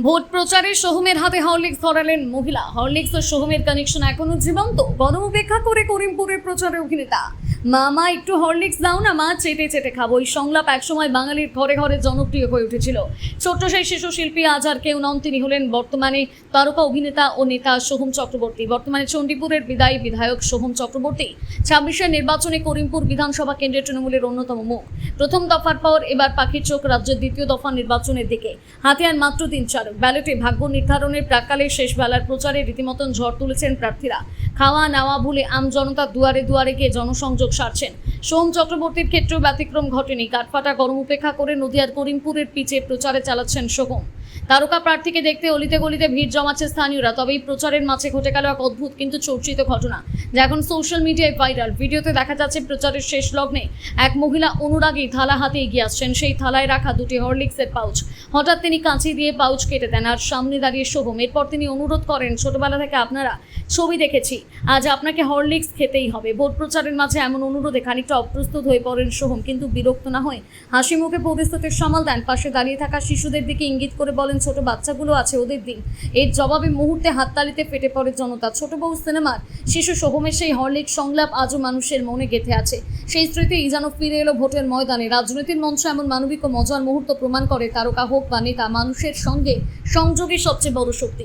Vote প্রচারে সোহমের হাতে Horlicks ধরালেন মহিলা। হরলিক্স ও সোহমের কানেকশন এখনো জীবন্ত। গণ উপেক্ষা করে করিমপুরের প্রচারে অভিনেতা। মা একটু হরলিক্স দাও না মা, চেটে চেটে খাবো। এই সংলাপ একসময় বাঙালির ঘরে ঘরে জনপ্রিয় হয়ে উঠেছিল। ছোট্ট সেই শিশু শিল্পী আজ আর কেউ নন, তিনি হলেন বর্তমানে তারকা অভিনেতা ও নেতা সোহম চক্রবর্তী। বর্তমানে চণ্ডীপুরের বিদায়ী বিধায়ক সোহম চক্রবর্তী 26-এর নির্বাচনে করিমপুর বিধানসভা কেন্দ্রের তৃণমূলের অন্যতম মুখ। প্রথম দফার পর এবার পাখির চোখ রাজ্যের দ্বিতীয় দফা নির্বাচনের দিকে। হাতে আর মাত্র 3-4 ব্যালটে ভাগ্য নির্ধারণের প্রাক্কালে শেষ বেলার প্রচারে রীতিমতন ঝড় তুলেছেন প্রার্থীরা। খাওয়া নেওয়া ভুলে আমজনতা দুয়ারে দুয়ারে গিয়ে জনসংযোগ সারছেন। সোহম চক্রবর্তীর ক্ষেত্রেও ব্যতিক্রম ঘটেনি। কাঠফাটা গরম উপেক্ষা করে নদিয়ার করিমপুরের পিচে প্রচারে চালাচ্ছেন সোহম। তারকা প্রার্থীকে দেখতে অলিতে গলিতে ভিড় জমাচ্ছে স্থানীয়রা। তবে এই প্রচারের মাঝে ঘটে গেল এক অদ্ভুত কিন্তু চর্চিত ঘটনা, যা এখন সোশ্যাল মিডিয়ায় ভাইরাল। ভিডিওতে দেখা যাচ্ছে প্রচারের শেষ লগ্নে এক মহিলা অনুরাগী থালা হাতে এগিয়ে আসছেন। সেই থালায় রাখা 2টি হরলিক্সের পাউচ। হঠাৎ তিনি কাঁচি দিয়ে পাউচ কেটে দেন আর সামনে দাঁড়িয়ে সোহম। এরপর তিনি অনুরোধ করেন, ছোটবেলা থেকে আপনারা ছবি দেখেছি, আজ আপনাকে হরলিক্স খেতেই হবে। ভোট প্রচারের মাঝে এমন অনুরোধে খানিকটা অপ্রস্তুত হয়ে পড়েন সোহম, কিন্তু বিরক্ত না হয়ে হাসি মুখে পরিস্থিতির সামাল দেন। পাশে দাঁড়িয়ে থাকা শিশুদের দিকে ইঙ্গিত করে বলেন, ছোট বাচ্চাগুলো আছে, ওদের দিন। এর জবাবে মুহূর্তে হাততালিতে ফেটে পড়ে জনতা। ছোট বউ সিনেমার শিশু সোহমের সেই হরলিক্স সংলাপ আজও মানুষের মনে গেঁথে আছে। সেই স্মৃতি যেন ফিরে এলো ভোটের ময়দানে। রাজনীতির মঞ্চে এমন মানবিক ও মজার মুহূর্ত প্রমাণ করে তারকা হোক বা নেতা, মানুষের সঙ্গে সংযোগই সবচেয়ে বড় শক্তি।